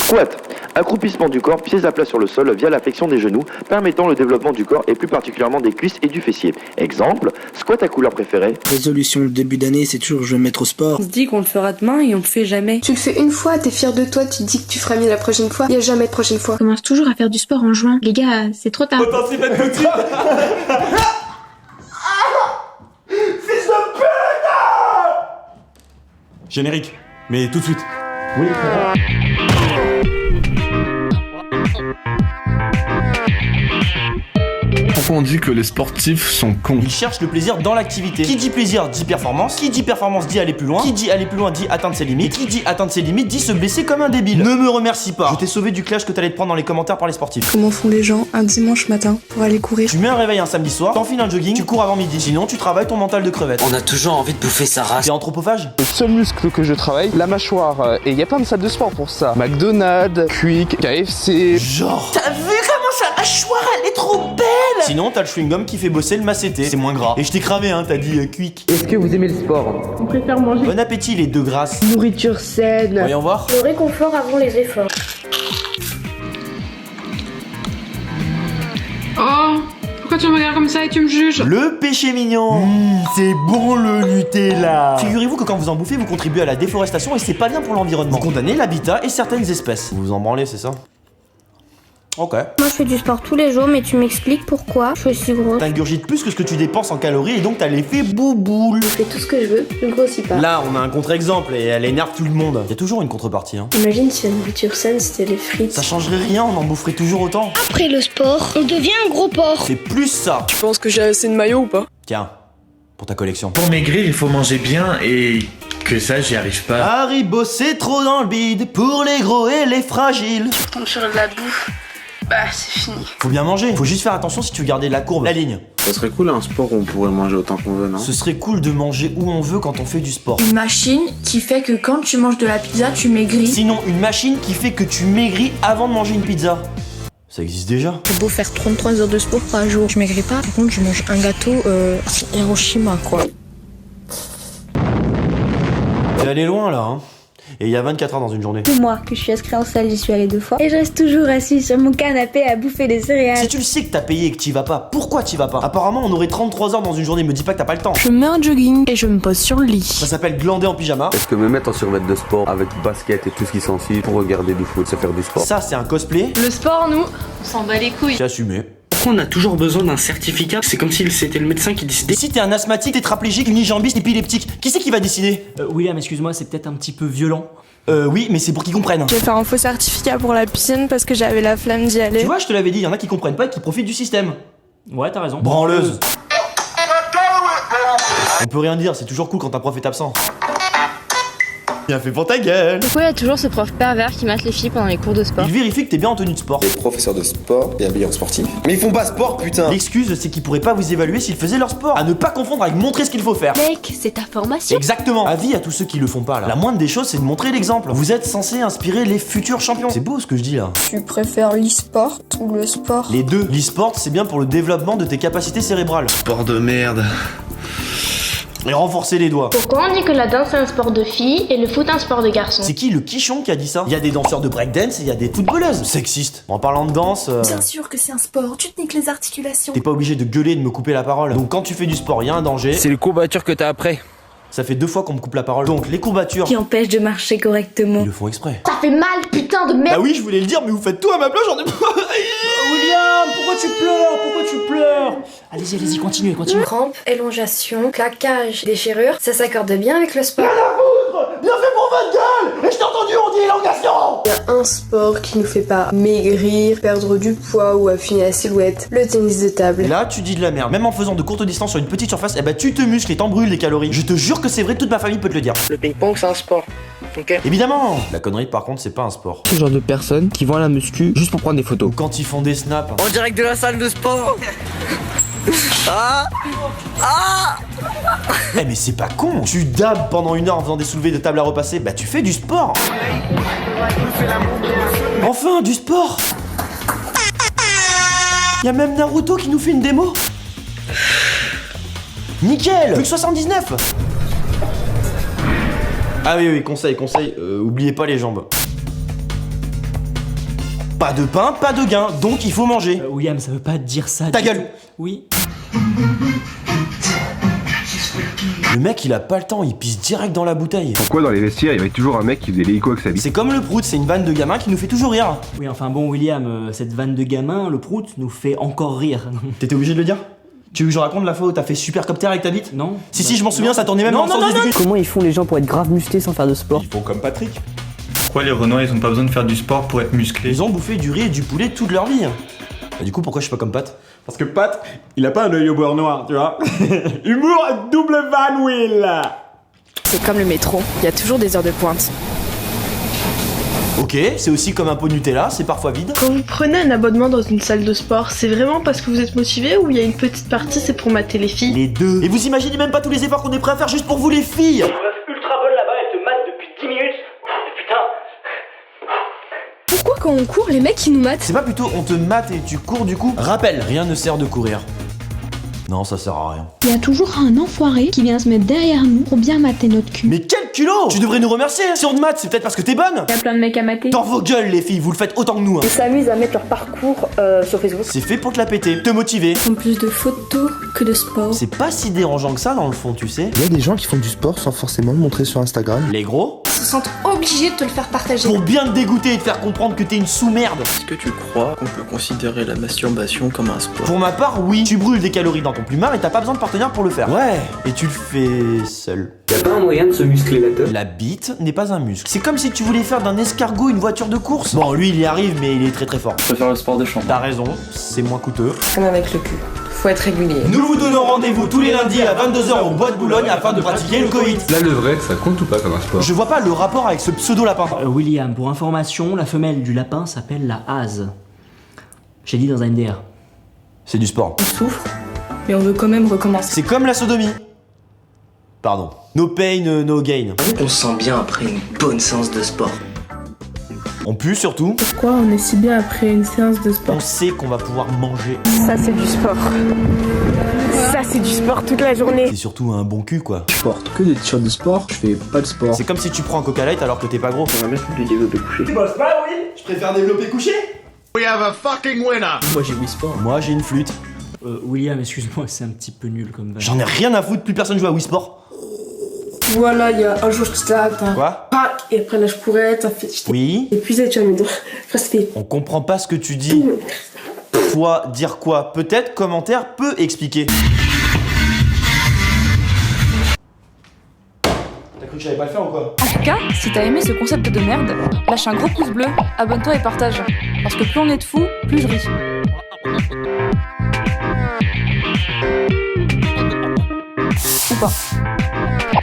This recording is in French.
Squat. Accroupissement du corps, pieds à plat sur le sol via la flexion des genoux, permettant le développement du corps et plus particulièrement des cuisses et du fessier. Exemple, squat à couleur préférée. Résolution de début d'année, c'est toujours je vais me mettre au sport. On se dit qu'on le fera demain et on le fait jamais. Tu le fais une fois, t'es fier de toi, tu te dis que tu feras mieux la prochaine fois. Y a jamais de prochaine fois. On commence toujours à faire du sport en juin. Les gars, c'est trop tard. Fils de pute! Générique, mais tout de suite. Oui, Pourquoi on dit que les sportifs sont cons? Ils cherchent le plaisir dans l'activité. Qui dit plaisir dit performance. Qui dit performance dit aller plus loin. Qui dit aller plus loin dit atteindre ses limites. Et qui dit atteindre ses limites dit se blesser comme un débile. Ne me remercie pas. Je t'ai sauvé du clash que t'allais te prendre dans les commentaires par les sportifs. Comment font les gens un dimanche matin pour aller courir? Tu mets un réveil un samedi soir, t'enfiles un jogging, tu cours avant midi. Sinon, tu travailles ton mental de crevette. On a toujours envie de bouffer sa race. T'es anthropophage? Le seul muscle que je travaille, la mâchoire. Et il y a plein de salles de sport pour ça. McDonald's, Quick, KFC. Genre. T'as vu comment sa mâchoire, elle est trop belle? Sinon, t'as le chewing-gum qui fait bosser le macété. C'est moins gras. Et je t'ai cravé, hein, t'as dit quick. Est-ce que vous aimez le sport? On préfère manger. Bon appétit, les deux grasses. Nourriture saine. Voyons voir. Le réconfort avant les efforts. Oh, pourquoi tu me regardes comme ça et tu me juges? Le péché mignon. C'est bon le Nutella. Figurez-vous que quand vous en bouffez, vous contribuez à la déforestation et c'est pas bien pour l'environnement. Vous condamnez l'habitat et certaines espèces. Vous vous en branlez, c'est ça? Ok. Moi je fais du sport tous les jours, mais tu m'expliques pourquoi je suis si grosse. T'ingurgites plus que ce que tu dépenses en calories et donc t'as l'effet bouboule. Je fais tout ce que je veux, je ne grossis pas. Là, on a un contre-exemple et elle énerve tout le monde. Y a toujours une contrepartie, hein. Imagine si la nourriture saine c'était les frites. Ça changerait rien, on en boufferait toujours autant. Après le sport, on devient un gros porc. C'est plus ça. Tu penses que j'ai assez de maillots ou pas? Tiens, pour ta collection. Pour maigrir, il faut manger bien et que ça, j'y arrive pas. Haribo, c'est trop dans le bide pour les gros et les fragiles. Tu retombes sur de la bouffe. Bah c'est fini. Faut bien manger, faut juste faire attention si tu veux garder la courbe, la ligne. Ça serait cool un sport où on pourrait manger autant qu'on veut, non? Ce serait cool de manger où on veut quand on fait du sport. Une machine qui fait que quand tu manges de la pizza, tu maigris. Sinon, une machine qui fait que tu maigris avant de manger une pizza. Ça existe déjà. J'ai beau faire 33 heures de sport par jour, je maigris pas. Par contre, je mange un gâteau Hiroshima quoi. T'es allé loin là, hein. Et il y a 24 heures dans une journée. Moi, que je suis inscrit en salle, j'y suis allée 2 fois. Et je reste toujours assis sur mon canapé à bouffer des céréales. Si tu le sais que t'as payé et que t'y vas pas, pourquoi t'y vas pas? Apparemment, on aurait 33 heures dans une journée, me dis pas que t'as pas le temps. Je mets un jogging et je me pose sur le lit. Ça s'appelle glander en pyjama. Est-ce que me mettre en survêt de sport avec basket et tout ce qui s'ensuit pour regarder du foot, c'est faire du sport? Ça, c'est un cosplay. Le sport, nous, on s'en bat les couilles. J'ai assumé. Pourquoi on a toujours besoin d'un certificat? C'est comme si c'était le médecin qui décidait. Si t'es un asthmatique, tétraplégique, unijambiste, épileptique, qui c'est qui va décider? William, excuse-moi, c'est peut-être un petit peu violent. Oui, mais c'est pour qu'ils comprennent. Je vais faire un faux certificat pour la piscine parce que j'avais la flemme d'y aller. Tu vois, je te l'avais dit, y en a qui comprennent pas et qui profitent du système. Ouais, t'as raison. Branleuse. On peut rien dire, c'est toujours cool quand un prof est absent. Bien fait pour ta gueule. Pourquoi il y a toujours ce prof pervers qui mate les filles pendant les cours de sport? Il vérifie que t'es bien en tenue de sport. Les professeurs de sport et habillés en sportif. Mais ils font pas sport, putain! L'excuse, c'est qu'ils pourraient pas vous évaluer s'ils faisaient leur sport. À ne pas confondre avec montrer ce qu'il faut faire. Mec, c'est ta formation. Exactement. Avis à tous ceux qui le font pas là. La moindre des choses, c'est de montrer l'exemple. Vous êtes censé inspirer les futurs champions. C'est beau ce que je dis là. Tu préfères l'e-sport ou le sport? Les deux. L'e-sport, c'est bien pour le développement de tes capacités cérébrales. Sport de merde. Et renforcer les doigts. Pourquoi on dit que la danse est un sport de filles et le foot un sport de garçons? C'est qui le quichon qui a dit ça? Il y a des danseurs de breakdance et il y a des footballeuses. Sexiste. En parlant de danse... Bien sûr que c'est un sport, tu te niques les articulations. T'es pas obligé de gueuler et de me couper la parole. Donc quand tu fais du sport, il y a un danger. C'est les courbatures que t'as après. Ça fait 2 fois qu'on me coupe la parole. Donc les courbatures... Qui empêche de marcher correctement. Ils le font exprès. Ça fait mal, putain de merde! Bah oui, je voulais le dire, mais vous faites tout à ma place, j'en ai pas... William, pourquoi tu pleures? Pourquoi tu pleures? Allez-y, continuez. Crampes, élongation, claquage, déchirure, ça s'accorde bien avec le sport. Bien fait pour votre gueule! Et je t'ai entendu, on dit élongation! Il y a un sport qui nous fait pas maigrir, perdre du poids ou affiner la silhouette, le tennis de table. Là, tu dis de la merde. Même en faisant de courtes distances sur une petite surface, eh ben tu te muscles et t'en brûles des calories. Je te jure que c'est vrai, toute ma famille peut te le dire. Le ping-pong, c'est un sport. Ok. Évidemment! La connerie, par contre, c'est pas un sport. Ce genre de personnes qui vont à la muscu juste pour prendre des photos. Quand ils font des snaps... En direct de la salle de sport. Eh mais c'est pas con! Tu dabs pendant 1 heure en faisant des soulevés de table à repasser, bah tu fais du sport! Enfin, du sport! Y'a même Naruto qui nous fait une démo! Nickel! Plus que 79! Ah oui, conseil, oubliez pas les jambes. Pas de pain, pas de gain, donc il faut manger. William, ça veut pas dire ça. Ta gueule. Oui. Le mec il a pas le temps, il pisse direct dans la bouteille. Pourquoi dans les vestiaires il y avait toujours un mec qui faisait l'hélico avec sa bite? C'est comme le prout, c'est une vanne de gamin qui nous fait toujours rire. Oui, enfin bon, William, cette vanne de gamin, le prout, nous fait encore rire. T'étais obligé de le dire? Tu veux que je raconte la fois où t'as fait super copter avec ta bite? Non. Si, je m'en souviens, ça tournait même dans le sens du cul. Comment ils font les gens pour être grave musclés sans faire de sport? Ils font comme Patrick. Pourquoi les Renois ils ont pas besoin de faire du sport pour être musclés? Ils ont bouffé du riz et du poulet toute leur vie. Et du coup, pourquoi je suis pas comme Pat? Parce que Pat, il a pas un œil au beurre noir, tu vois. Humour double van, Will. C'est comme le métro, il y a toujours des heures de pointe. Ok, c'est aussi comme un pot Nutella, c'est parfois vide. Quand vous prenez un abonnement dans une salle de sport, c'est vraiment parce que vous êtes motivé ou il y a une petite partie c'est pour mater les filles? Les deux. Et vous imaginez même pas tous les efforts qu'on est prêt à faire juste pour vous les filles. Une meuf ultra bonne là-bas, elle te mate depuis 10 minutes. Putain. Pourquoi quand on court, les mecs ils nous matent? C'est pas plutôt on te mate et tu cours du coup? Rappel, rien ne sert de courir. Non, ça sert à rien. Il y a toujours un enfoiré qui vient se mettre derrière nous pour bien mater notre cul. Mais quel culot! Tu devrais nous remercier. Si on te mate, c'est peut-être parce que t'es bonne. Y a plein de mecs à mater. Dans vos gueules les filles, vous le faites autant que nous. Ils s'amusent à mettre leur parcours sur Facebook. C'est fait pour te la péter, te motiver. Ils font plus de photos que de sport. C'est pas si dérangeant que ça dans le fond, tu sais. Il y a des gens qui font du sport sans forcément le montrer sur Instagram. Les gros Ils se sentent obligés de te le faire partager. pour bien te dégoûter et te faire comprendre que t'es une sous-merde. Est-ce que tu crois qu'on peut considérer la masturbation comme un sport? Pour ma part, oui. Tu brûles des calories dans ton plumard et t'as pas besoin de partenaire pour le faire. Ouais, et tu le fais seul. Y'a pas un moyen de se muscler la teuf? La bite n'est pas un muscle. C'est comme si tu voulais faire d'un escargot une voiture de course. Bon, lui il y arrive, mais il est très très fort. Je préfère le sport de chambre. T'as raison, c'est moins coûteux. Comme avec le cul. Faut être régulier. Nous vous donnons rendez-vous tous les lundis à 22h au Bois de Boulogne afin de pratiquer le coït. Là le vrai, ça compte ou pas comme un sport? Je vois pas le rapport avec ce pseudo-lapin. William, pour information, la femelle du lapin s'appelle la hase. J'ai dit dans un NDR. C'est du sport. On souffre, mais on veut quand même recommencer. C'est comme la sodomie. Pardon. No pain, no gain. On se sent bien après une bonne séance de sport. On pue surtout. Pourquoi on est si bien après une séance de sport? On sait qu'on va pouvoir manger. Ça c'est du sport. Ça c'est du sport toute la journée. C'est surtout un bon cul quoi. Je porte que des t-shirts de sport, je fais pas de sport. C'est comme si tu prends un Coca Light alors que t'es pas gros. J'aimerais bien faire du développé couché. Tu bosses pas, oui? Je préfère développer couché. We have a fucking winner. Moi j'ai Wii Sport. Moi j'ai une flûte. William, excuse-moi, c'est un petit peu nul comme vanne. J'en ai rien à foutre, plus personne joue à Wii Sport. Voilà, il y a un jour je te tape, Quoi? et après là je pourrais, t'as fait. Oui. Épuisé, tu vas me dire. Après c'était. On comprend pas ce que tu dis. Toi, dire quoi? Peut-être, commentaire peut expliquer. T'as cru que j'allais pas le faire ou quoi? En tout cas, si t'as aimé ce concept de merde, lâche un gros pouce bleu, abonne-toi et partage. Parce que plus on est de fous, plus je ris. Ou pas.